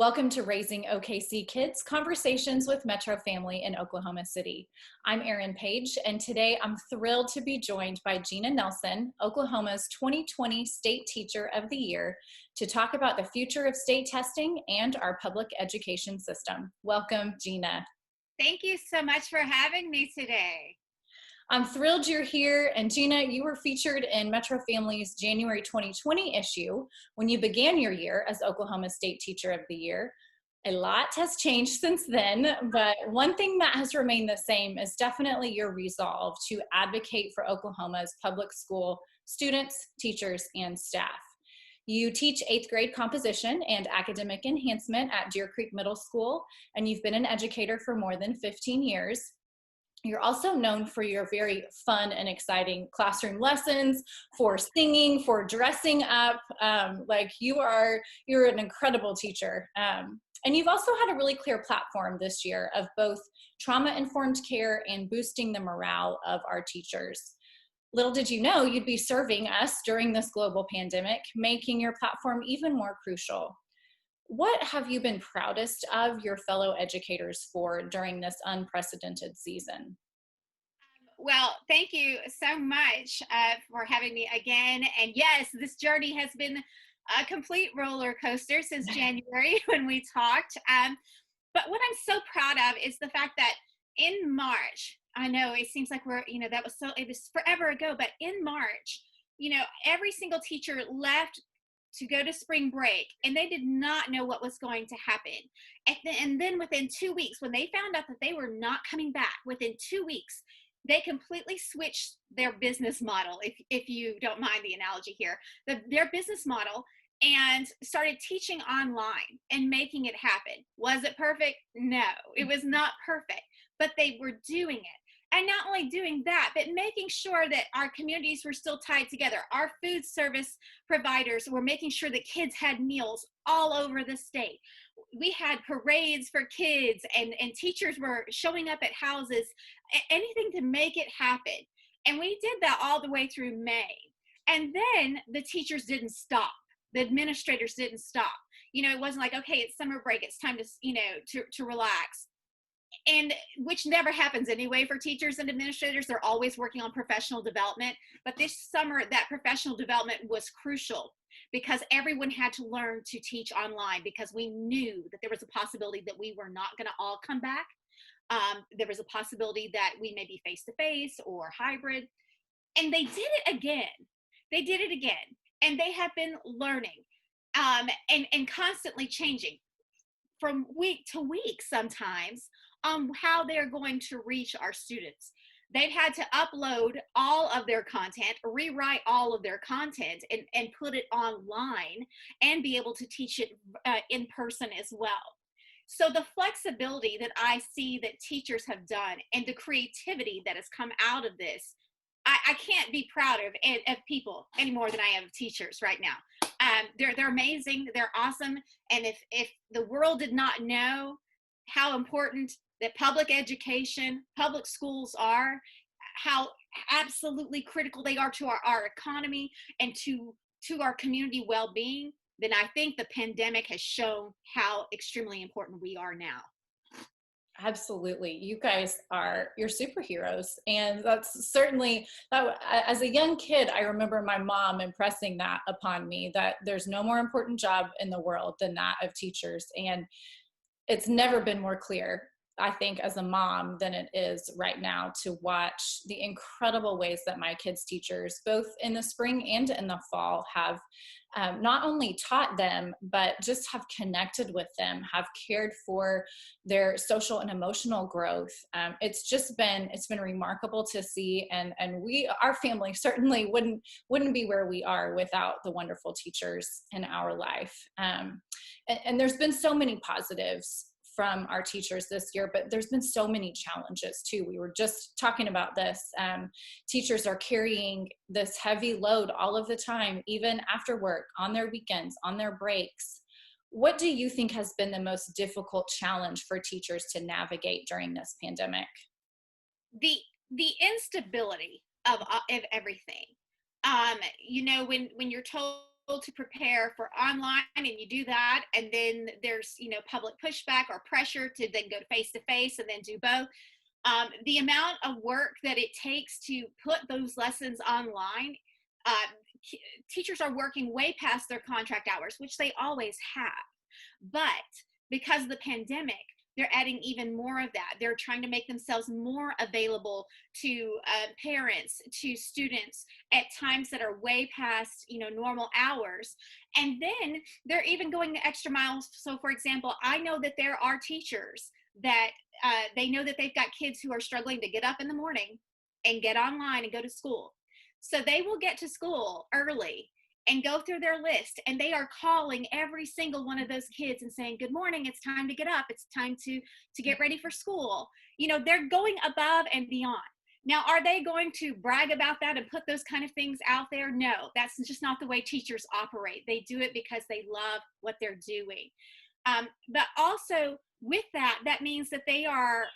Welcome to Raising OKC Kids, Conversations with Metro Family in Oklahoma City. I'm Erin Page, and today I'm thrilled to be joined by Jena Nelson, Oklahoma's 2020 State Teacher of the Year, to talk about the future of state testing and our public education system. Welcome, Jena. Thank you so much for having me today. I'm thrilled you're here, and Jena, you were featured in Metro Family's January 2020 issue when you began your year as Oklahoma State Teacher of the Year. A lot has changed since then, but one thing that has remained the same is definitely your resolve to advocate for Oklahoma's public school students, teachers, and staff. You teach 8th grade composition and academic enhancement at Deer Creek Middle School, and you've been an educator for more than 15 years. You're also known for your very fun and exciting classroom lessons, for singing, for dressing up. You're an incredible teacher. And you've also had a really clear platform this year of both trauma-informed care and boosting the morale of our teachers. Little did you know you'd be serving us during this global pandemic, making your platform even more crucial. What have you been proudest of your fellow educators for during this unprecedented season? Well, thank you so much for having me again. And yes, this journey has been a complete roller coaster since January when we talked. But what I'm so proud of is the fact that in March, I know it seems like it was forever ago, but in March, every single teacher left to go to spring break, and they did not know what was going to happen. And then within 2 weeks, when they found out that they were not coming back, within 2 weeks, they completely switched their business model, if you don't mind the analogy here, their business model, and started teaching online and making it happen. Was it perfect? No, it was not perfect, but they were doing it. And not only doing that, but making sure that our communities were still tied together. Our food service providers were making sure that kids had meals all over the state. We had parades for kids, and teachers were showing up at houses, anything to make it happen. And we did that all the way through May. And then the teachers didn't stop. The administrators didn't stop. It wasn't like, okay, it's summer break, it's time to relax. And which never happens anyway for teachers and administrators. They're always working on professional development. But this summer, that professional development was crucial because everyone had to learn to teach online, because we knew that there was a possibility that we were not going to all come back. There was a possibility that we may be face-to-face or hybrid. And they did it again. They did it again. And they have been learning and constantly changing from week to week sometimes how they're going to reach our students. They've had to upload all of their content, rewrite all of their content, and put it online and be able to teach it in person as well. So the flexibility that I see that teachers have done and the creativity that has come out of this, I can't be proud of people any more than I am of teachers right now. They're amazing. They're awesome. And if the world did not know how important that public education, public schools are, how absolutely critical they are to our economy and to our community well-being, then I think the pandemic has shown how extremely important we are now. Absolutely. You're superheroes. And that's certainly, as a young kid, I remember my mom impressing that upon me, that there's no more important job in the world than that of teachers. And it's never been more clear, I think, as a mom than it is right now, to watch the incredible ways that my kids' teachers, both in the spring and in the fall, have not only taught them, but just have connected with them, have cared for their social and emotional growth. It's been remarkable to see, and our family certainly wouldn't be where we are without the wonderful teachers in our life. And there's been so many positives from our teachers this year, but there's been so many challenges too. We were just talking about this. Teachers are carrying this heavy load all of the time, even after work, on their weekends, on their breaks. What do you think has been the most difficult challenge for teachers to navigate during this pandemic? The instability of everything. When you're told to prepare for online, and you do that, and then there's, public pushback or pressure to then go face to face and then do both. The amount of work that it takes to put those lessons online, uh, teachers are working way past their contract hours, which they always have. But because of the pandemic, they're adding even more of that. They're trying to make themselves more available to parents, to students at times that are way past, normal hours. And then they're even going the extra miles. So, for example, I know that there are teachers that they know that they've got kids who are struggling to get up in the morning and get online and go to school. So they will get to school early and go through their list, and they are calling every single one of those kids and saying, good morning, it's time to get up, it's time to get ready for school. They're going above and beyond. Now, are they going to brag about that and put those kind of things out there? No, that's just not the way teachers operate. They do it because they love what they're doing. But also with that, that means that they are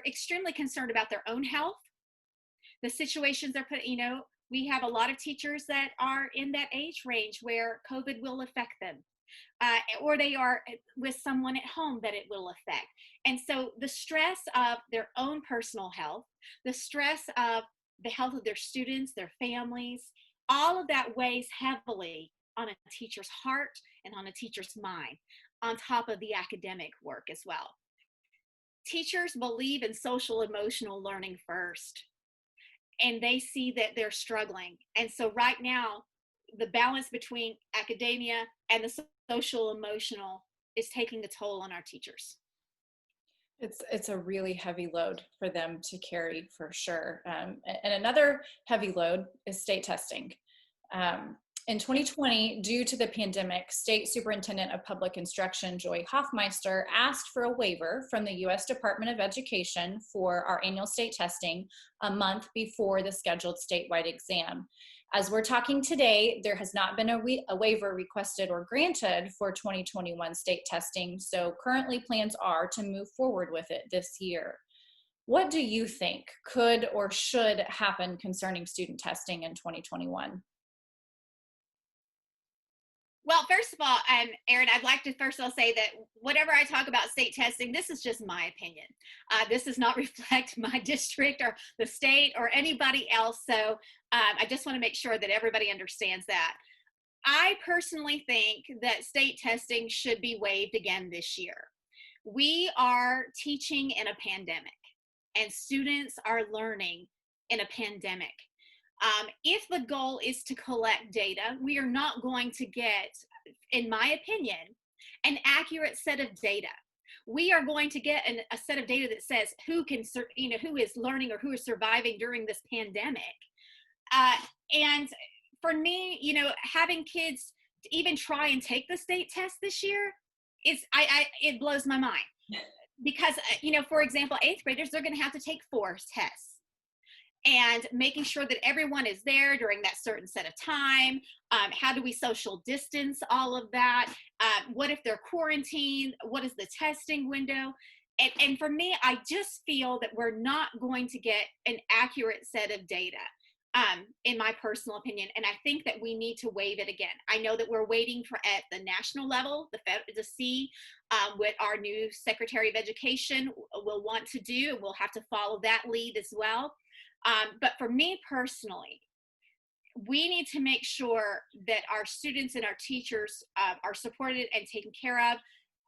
extremely concerned about their own health, the situations they're put, we have a lot of teachers that are in that age range where COVID will affect them, or they are with someone at home that it will affect. And so the stress of their own personal health, the stress of the health of their students, their families, all of that weighs heavily on a teacher's heart and on a teacher's mind, on top of the academic work as well. Teachers believe in social emotional learning first, and they see that they're struggling. And so right now, the balance between academia and the social emotional is taking a toll on our teachers. It's a really heavy load for them to carry, for sure. And another heavy load is state testing. In 2020, due to the pandemic, State Superintendent of Public Instruction, Joy Hoffmeister, asked for a waiver from the U.S. Department of Education for our annual state testing a month before the scheduled statewide exam. As we're talking today, there has not been a waiver requested or granted for 2021 state testing, so currently plans are to move forward with it this year. What do you think could or should happen concerning student testing in 2021? Well, first of all, Erin, I'd like to first of all say that whatever I talk about state testing, this is just my opinion. This does not reflect my district or the state or anybody else. So I just want to make sure that everybody understands that. I personally think that state testing should be waived again this year. We are teaching in a pandemic, and students are learning in a pandemic. If the goal is to collect data, we are not going to get, in my opinion, an accurate set of data. We are going to get a set of data that says who is learning or who is surviving during this pandemic. And for me, having kids even try and take the state test this year it blows my mind, because for example, 8th graders, they're going to have to take 4 tests. And making sure that everyone is there during that certain set of time. How do we social distance all of that? What if they're quarantined? What is the testing window? And for me, I just feel that we're not going to get an accurate set of data, in my personal opinion. And I think that we need to waive it again. I know that we're waiting for at the national level to see what our new Secretary of Education will want to do, and we'll have to follow that lead as well. But for me personally, we need to make sure that our students and our teachers are supported and taken care of,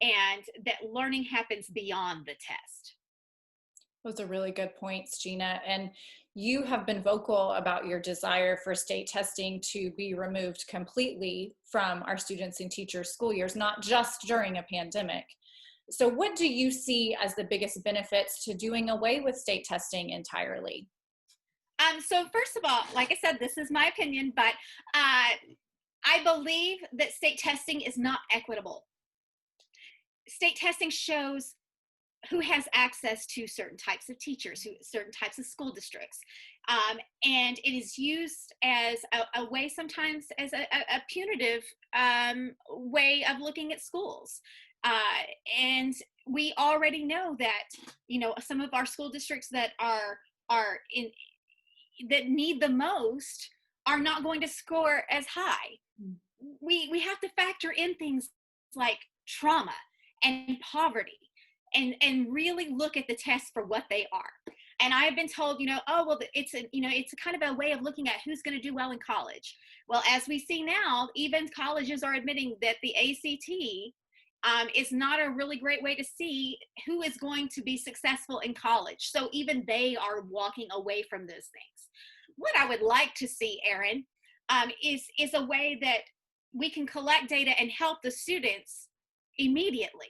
and that learning happens beyond the test. Those are really good points, Jena. And you have been vocal about your desire for state testing to be removed completely from our students and teachers' school years, not just during a pandemic. So what do you see as the biggest benefits to doing away with state testing entirely? So first of all, like I said, this is my opinion, but I believe that state testing is not equitable. State testing shows who has access to certain types of teachers, certain types of school districts. And it is used as a way, sometimes as a punitive way of looking at schools. And we already know that, some of our school districts that that need the most are not going to score as high. We have to factor in things like trauma and poverty, and really look at the tests for what they are. And I've been told, oh, well, it's a kind of a way of looking at who's going to do well in college. Well, as we see now, even colleges are admitting that the ACT is not a really great way to see who is going to be successful in college. So even they are walking away from those things. What I would like to see, Erin, is a way that we can collect data and help the students immediately.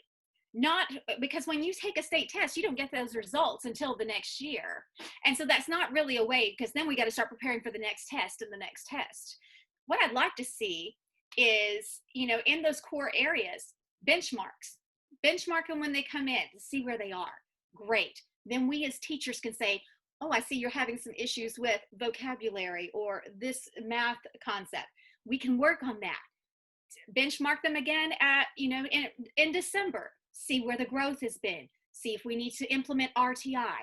Not because when you take a state test, you don't get those results until the next year. And so that's not really a way, because then we got to start preparing for the next test and the next test. What I'd like to see is, in those core areas, benchmark them when they come in to see where they are. Great. Then we as teachers can say, oh, I see you're having some issues with vocabulary or this math concept. We can work on that. Benchmark them again at, in December. See where the growth has been, see if we need to implement RTI.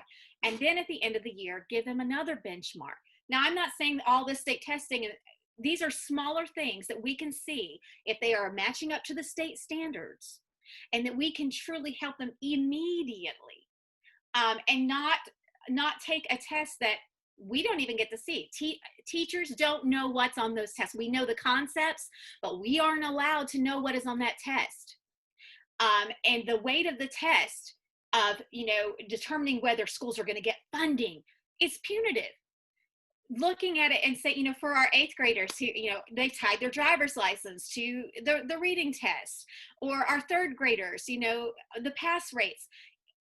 And then at the end of the year, give them another benchmark. Now, I'm not saying all this state testing, these are smaller things that we can see if they are matching up to the state standards, and that we can truly help them immediately, and not take a test that we don't even get to see. Teachers don't know what's on those tests. We know the concepts, but we aren't allowed to know what is on that test. And the weight of the test of, determining whether schools are going to get funding is punitive. Looking at it and say, for our 8th graders who, they tied their driver's license to the reading test, or our 3rd graders, the pass rates.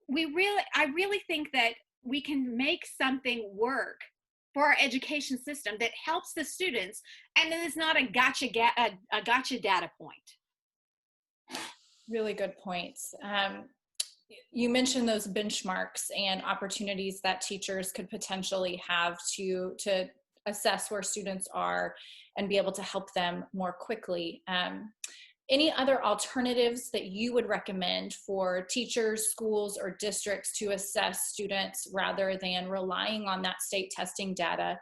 I really think that we can make something work for our education system that helps the students, and it is not a gotcha data point. Really good points. You mentioned those benchmarks and opportunities that teachers could potentially have to assess where students are and be able to help them more quickly. Any other alternatives that you would recommend for teachers, schools, or districts to assess students rather than relying on that state testing data?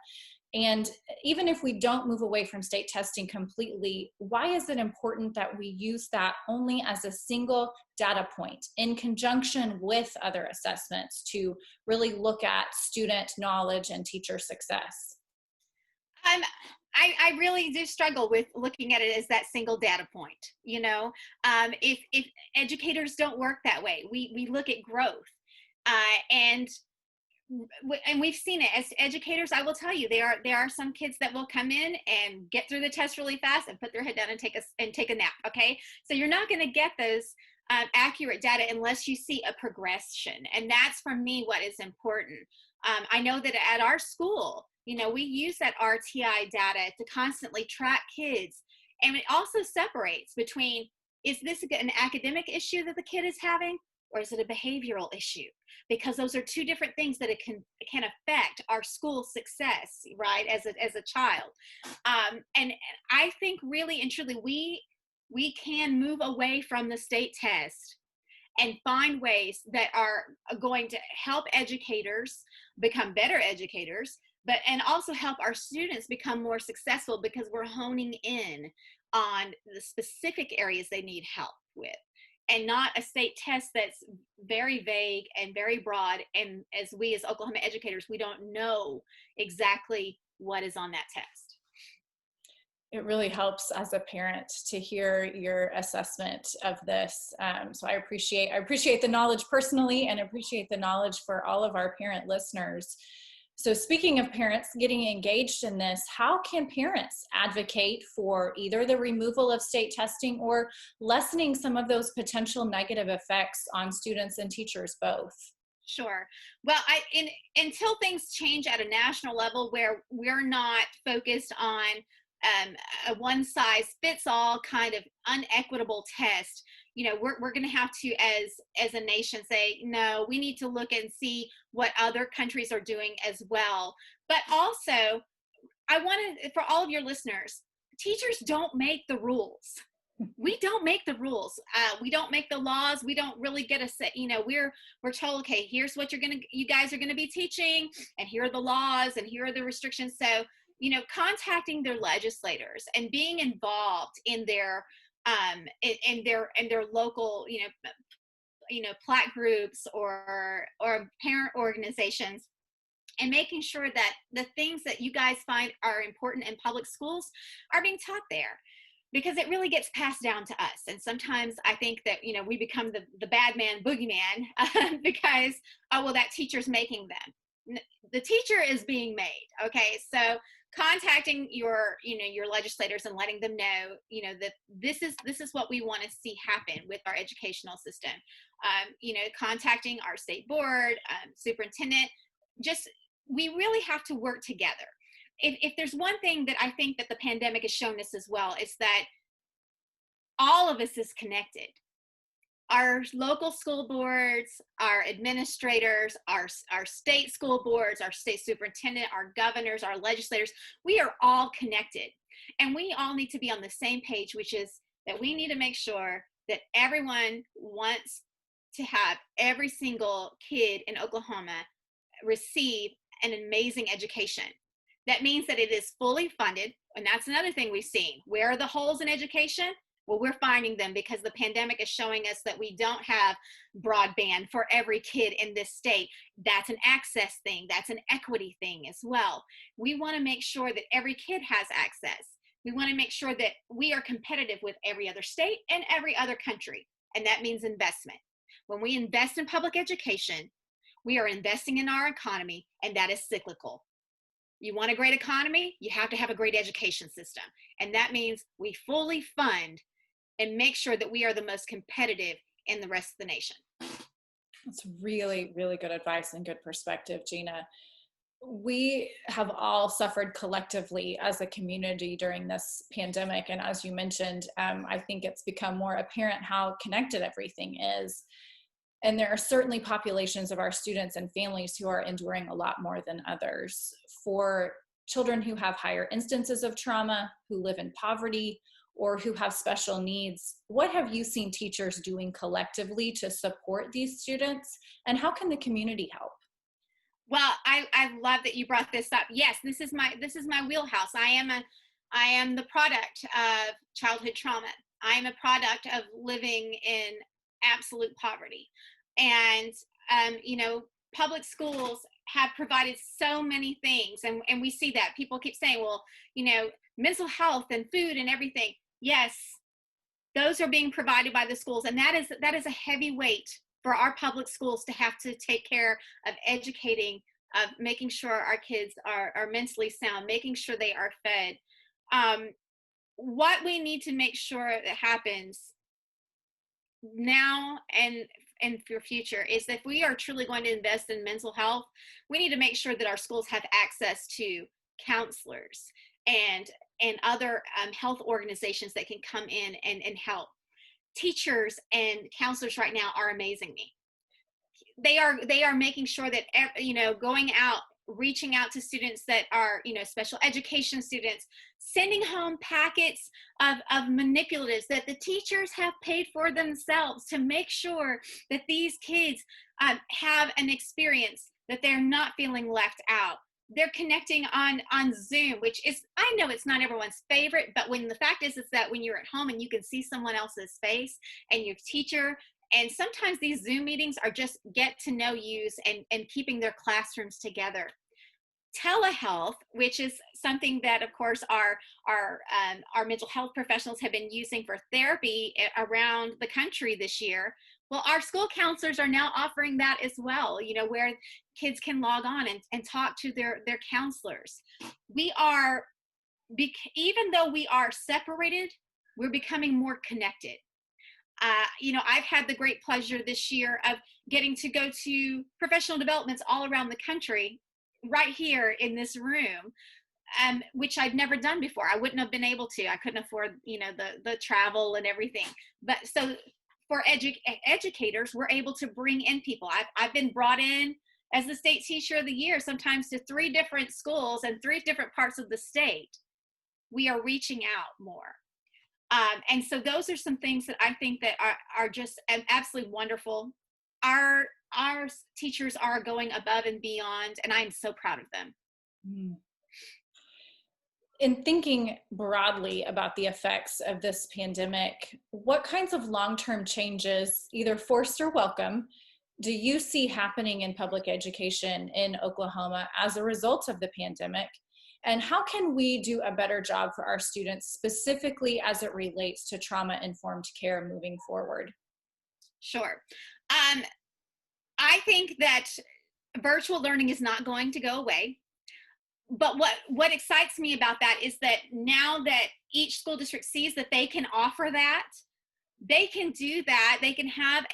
And even if we don't move away from state testing completely, why is it important that we use that only as a single data point in conjunction with other assessments to really look at student knowledge and teacher success? I really do struggle with looking at it as that single data point. If educators don't work that way, we look at growth, and we've seen it as educators. I will tell you, there are some kids that will come in and get through the test really fast and put their head down and take a nap. Okay, so you're not going to get those accurate data unless you see a progression, and that's for me what is important. I know that at our school, we use that RTI data to constantly track kids, and it also separates between, is this an academic issue that the kid is having, or is it a behavioral issue? Because those are two different things that it can affect our school success, right, as a child. And I think really and truly we can move away from the state test and find ways that are going to help educators become better educators, and also help our students become more successful, because we're honing in on the specific areas they need help with, and not a state test that's very vague and very broad. And as we as Oklahoma educators, we don't know exactly what is on that test. It really helps as a parent to hear your assessment of this. So I appreciate the knowledge personally, and appreciate the knowledge for all of our parent listeners. So speaking of parents getting engaged in this, how can parents advocate for either the removal of state testing or lessening some of those potential negative effects on students and teachers both? Sure. Well, until things change at a national level where we're not focused on a one-size-fits-all kind of unequitable test, we're going to have to, as a nation, say, no, we need to look and see what other countries are doing as well. But also, I want to, for all of your listeners, teachers don't make the rules. We don't make the rules. We don't make the laws. We don't really get a say. We're told, okay, here's what you guys are going to be teaching, and here are the laws, and here are the restrictions. So contacting their legislators and being involved in their local, plaque groups or parent organizations, and making sure that the things that you guys find are important in public schools are being taught there, because it really gets passed down to us. And sometimes I think that, we become the bad man boogeyman because, oh, well, that teacher's making them. The teacher is being made. Okay. So contacting your legislators and letting them know, that this is what we want to see happen with our educational system. Contacting our state board, superintendent, we really have to work together. If there's one thing that I think that the pandemic has shown us as well, is that all of us is connected. Our local school boards, our administrators, our state school boards, our state superintendent, our governors, our legislators, we are all connected. And we all need to be on the same page, which is that we need to make sure that everyone wants to have every single kid in Oklahoma receive an amazing education. That means that it is fully funded. And that's another thing we've seen. Where are the holes in education? Well, we're finding them because the pandemic is showing us that we don't have broadband for every kid in this state. That's an access thing. That's an equity thing as well. We want to make sure that every kid has access. We want to make sure that we are competitive with every other state and every other country. And that means investment. When we invest in public education, we are investing in our economy, and that is cyclical. You want a great economy, you have to have a great education system. And that means we fully fund and make sure that we are the most competitive in the rest of the nation. That's really, really good advice and good perspective, Jena. We have all suffered collectively as a community during this pandemic. And as you mentioned, I think it's become more apparent how connected everything is. And there are certainly populations of our students and families who are enduring a lot more than others. For children who have higher instances of trauma, who live in poverty, or who have special needs, what have you seen teachers doing collectively to support these students? And how can the community help? Well, I love that you brought this up. Yes, this is my wheelhouse. I am the product of childhood trauma. I am a product of living in absolute poverty. And, public schools have provided so many things. And we see that. People keep saying, well, mental health and food and everything. Yes, those are being provided by the schools. And that is a heavy weight for our public schools to have to take care of, educating, of making sure our kids are mentally sound, making sure they are fed. What we need to make sure that happens now and for future is that if we are truly going to invest in mental health, we need to make sure that our schools have access to counselors and other health organizations that can come in and help. Teachers and counselors right now are amazing me. They are making sure that, going out, reaching out to students that are, special education students, sending home packets of manipulatives that the teachers have paid for themselves to make sure that these kids have an experience, that they're not feeling left out. They're connecting on Zoom, which is, I know it's not everyone's favorite, but when the fact is that when you're at home and you can see someone else's face and your teacher, and sometimes these Zoom meetings are just get to know yous and keeping their classrooms together. Telehealth, which is something that, of course, our mental health professionals have been using for therapy around the country this year. Well, our school counselors are now offering that as well, where kids can log on and talk to their counselors. We are, even though we are separated, we're becoming more connected. I've had the great pleasure this year of getting to go to professional developments all around the country, right here in this room, which I'd never done before. I wouldn't have been able to. I couldn't afford, the travel and everything. But so for educators, we're able to bring in people. I've been brought in as the state teacher of the year, sometimes to 3 different schools and 3 different parts of the state. We are reaching out more. And so those are some things that I think that are just absolutely wonderful. Our teachers are going above and beyond, and I'm so proud of them. In thinking broadly about the effects of this pandemic, what kinds of long-term changes, either forced or welcome, do you see happening in public education in Oklahoma as a result of the pandemic? And how can we do a better job for our students, specifically as it relates to trauma-informed care moving forward? Sure. Um, I think that virtual learning is not going to go away. But what excites me about that is that now that each school district sees that they can offer that, they can do that. They can have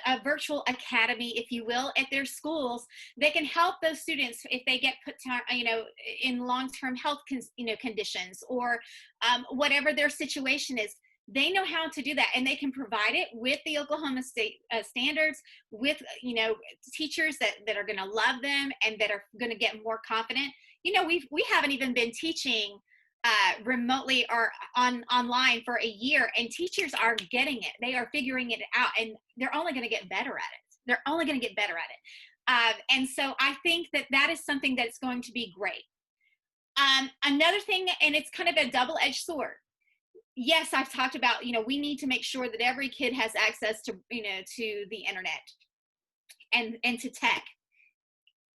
a virtual academy, if you will, at their schools. They can help those students if they get put to, in long-term health conditions, or whatever their situation is. They know how to do that, and they can provide it with the Oklahoma State standards, with teachers that are going to love them and that are going to get more confident. We haven't even been teaching remotely or online for a year, and teachers are getting it. They are figuring it out, and they're only going to get better at it. They're only going to get better at it. And so I think that is something that's going to be great. Another thing, and it's kind of a double-edged sword. Yes, I've talked about, we need to make sure that every kid has access to, to the internet and to tech.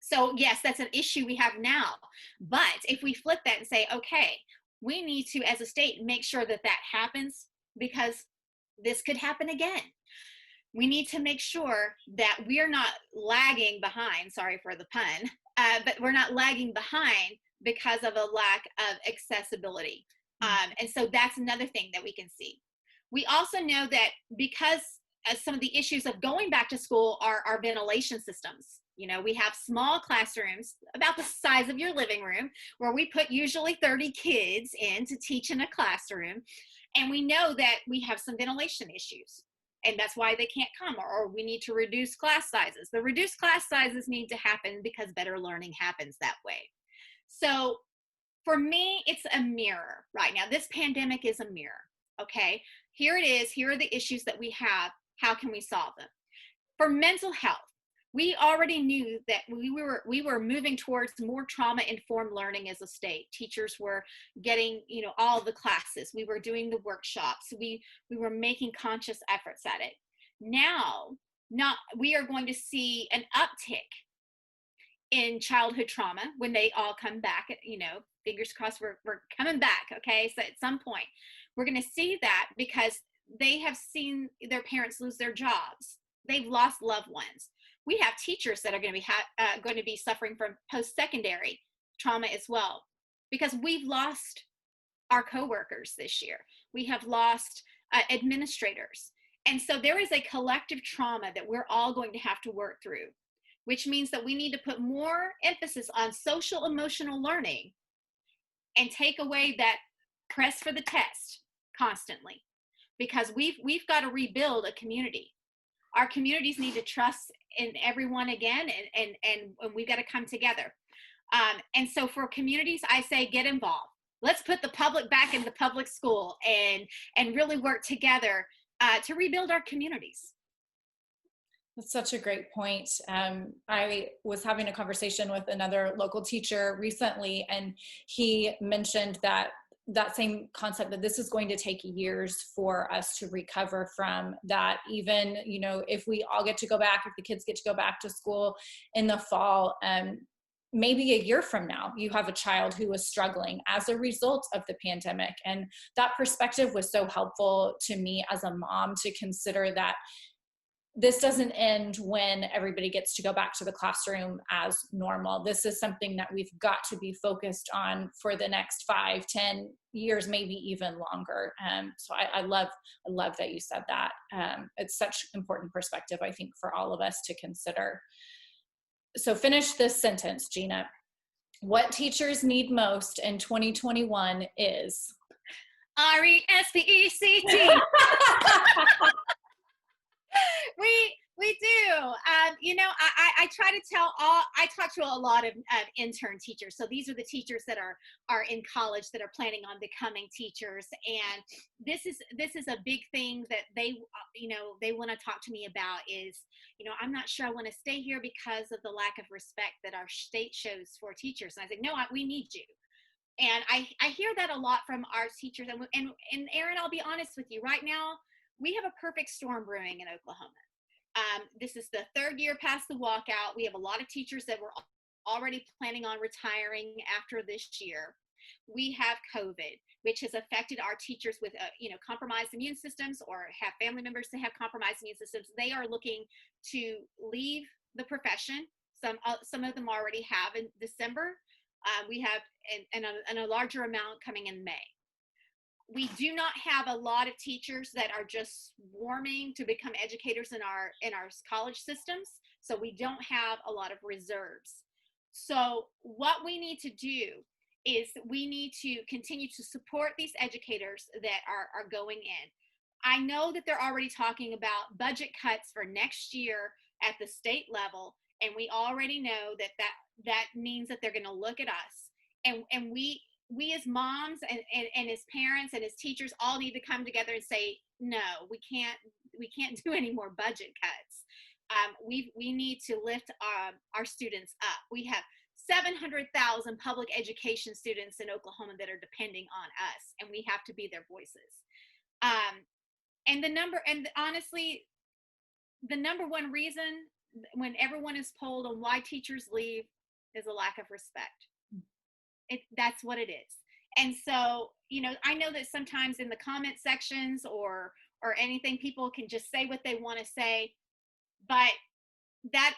So yes, that's an issue we have now. But if we flip that and say, okay, we need to, as a state, make sure that that happens, because this could happen again. We need to make sure that we're not lagging behind, sorry for the pun, but we're not lagging behind because of a lack of accessibility. And so that's another thing that we can see. We also know that because some of the issues of going back to school are our ventilation systems. We have small classrooms about the size of your living room, where we put usually 30 kids in to teach in a classroom. And we know that we have some ventilation issues, and that's why they can't come, or we need to reduce class sizes. The reduced class sizes need to happen because better learning happens that way. So for me, it's a mirror right now. This pandemic is a mirror. Okay, here it is. Here are the issues that we have. How can we solve them? For mental health, we already knew that we were moving towards more trauma-informed learning as a state. Teachers were getting, all the classes. We were doing the workshops. We were making conscious efforts at it. Now, we are going to see an uptick in childhood trauma when they all come back. Fingers crossed, we're coming back. Okay, so at some point, we're going to see that, because they have seen their parents lose their jobs. They've lost loved ones. We have teachers that are going to be suffering from post-secondary trauma as well, because we've lost our coworkers this year. We have lost administrators. And so there is a collective trauma that we're all going to have to work through, which means that we need to put more emphasis on social emotional learning and take away that press for the test constantly, because we've got to rebuild a community. Our communities need to trust in everyone again, and we've got to come together. And so for communities, I say get involved. Let's put the public back in the public school and really work together to rebuild our communities. That's such a great point. I was having a conversation with another local teacher recently, and he mentioned that same concept, that this is going to take years for us to recover from that. Even, if we all get to go back, if the kids get to go back to school in the fall, maybe a year from now, you have a child who was struggling as a result of the pandemic. And that perspective was so helpful to me as a mom, to consider that this doesn't end when everybody gets to go back to the classroom as normal. This is something that we've got to be focused on for the next 5, 10 years, maybe even longer. So I love that you said that. It's such important perspective, I think, for all of us to consider. So finish this sentence, Jena. What teachers need most in 2021 is? RESPECT. We do. I try to I talk to a lot of intern teachers. So these are the teachers that are in college that are planning on becoming teachers. And this is a big thing that they want to talk to me about is, I'm not sure I want to stay here because of the lack of respect that our state shows for teachers. And I said, no, we need you. And I hear that a lot from our teachers. And Erin, I'll be honest with you, right now, we have a perfect storm brewing in Oklahoma. This is the third year past the walkout. We have a lot of teachers that were already planning on retiring after this year. We have COVID, which has affected our teachers with, compromised immune systems, or have family members that have compromised immune systems. They are looking to leave the profession. Some of them already have in December. We have and a larger amount coming in May. We do not have a lot of teachers that are just swarming to become educators in our college systems. So we don't have a lot of reserves. So what we need to do is we need to continue to support these educators that are going in. I know that they're already talking about budget cuts for next year at the state level, and we already know that means that they're going to look at us, and we as moms and as parents and as teachers all need to come together and say, no, we can't do any more budget cuts. We need to lift our students up. We have 700,000 public education students in Oklahoma that are depending on us, and we have to be their voices. Honestly, the number one reason when everyone is polled on why teachers leave is a lack of respect. That's what it is. And so, I know that sometimes in the comment sections or anything, people can just say what they want to say, but that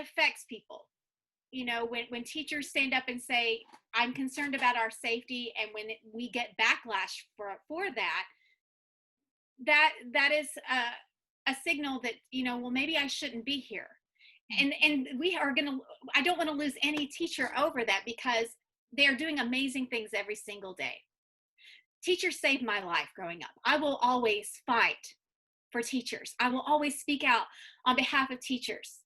affects people. When teachers stand up and say, I'm concerned about our safety, and when we get backlash for that is a signal that, well, maybe I shouldn't be here. And I don't want to lose any teacher over that, because they are doing amazing things every single day. Teachers saved my life growing up. I will always fight for teachers. I will always speak out on behalf of teachers,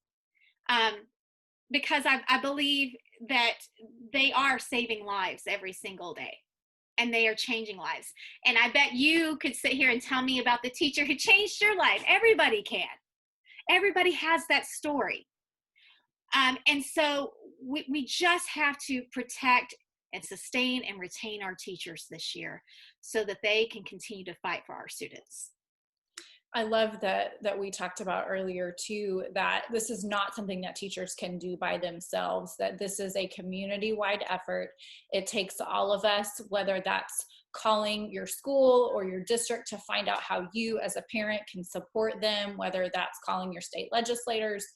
because I believe that they are saving lives every single day, and they are changing lives. And I bet you could sit here and tell me about the teacher who changed your life. Everybody can. Everybody has that story. And so we just have to protect and sustain and retain our teachers this year so that they can continue to fight for our students. I love that we talked about earlier too, that this is not something that teachers can do by themselves, that this is a community-wide effort. It takes all of us, whether that's calling your school or your district to find out how you as a parent can support them, whether that's calling your state legislators.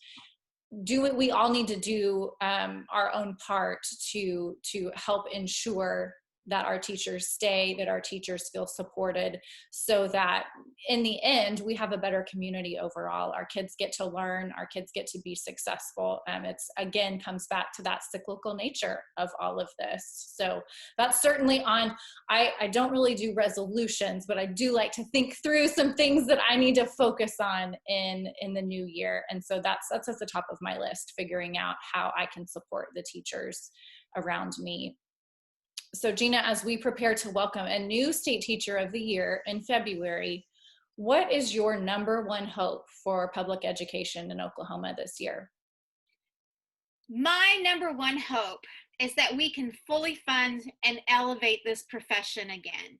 We all need to do our own part to help ensure that our teachers stay, that our teachers feel supported, so that in the end, we have a better community overall. Our kids get to learn, our kids get to be successful. It's, again, comes back to that cyclical nature of all of this. So that's certainly on, I don't really do resolutions, but I do like to think through some things that I need to focus on in the new year. And so that's at the top of my list, figuring out how I can support the teachers around me. So Jena, as we prepare to welcome a new State Teacher of the Year in February, what is your number one hope for public education in Oklahoma this year? My number one hope is that we can fully fund and elevate this profession again.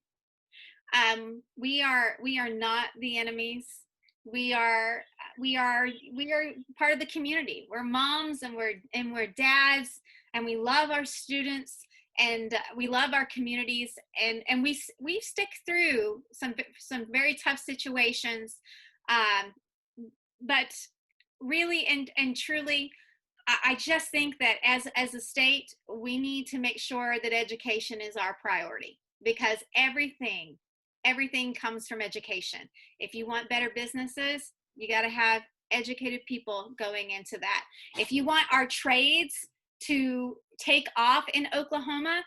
We are not the enemies. We are part of the community. We're moms and we're dads, and we love our students. And we love our communities, and we stick through some very tough situations, but really and truly, I just think that as a state, we need to make sure that education is our priority, because everything comes from education. If you want better businesses, you got to have educated people going into that. If you want our trades to take off in Oklahoma,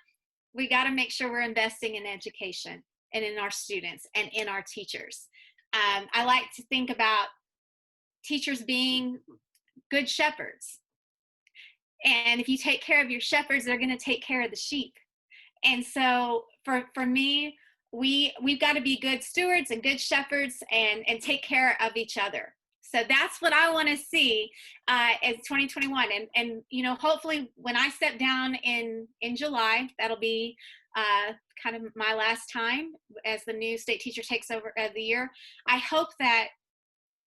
we got to make sure we're investing in education and in our students and in our teachers. I like to think about teachers being good shepherds. And if you take care of your shepherds, they're going to take care of the sheep. And so for me, we've got to be good stewards and good shepherds and take care of each other, So that's what I want to see as 2021. And you know, hopefully when I step down in July, that'll be kind of my last time as the new state teacher takes over the year. I hope that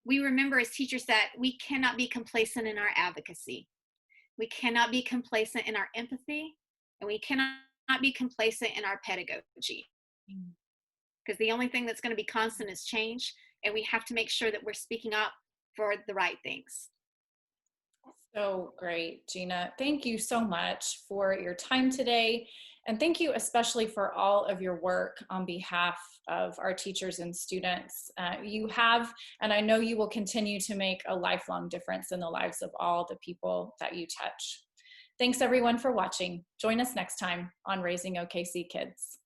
we remember as teachers that we cannot be complacent in our advocacy. We cannot be complacent in our empathy, and we cannot be complacent in our pedagogy. Because the only thing that's going to be constant is change, and we have to make sure that we're speaking up for the right things. So great, Jena. Thank you so much for your time today. And thank you especially for all of your work on behalf of our teachers and students. You have, and I know you will continue to make a lifelong difference in the lives of all the people that you touch. Thanks everyone for watching. Join us next time on Raising OKC Kids.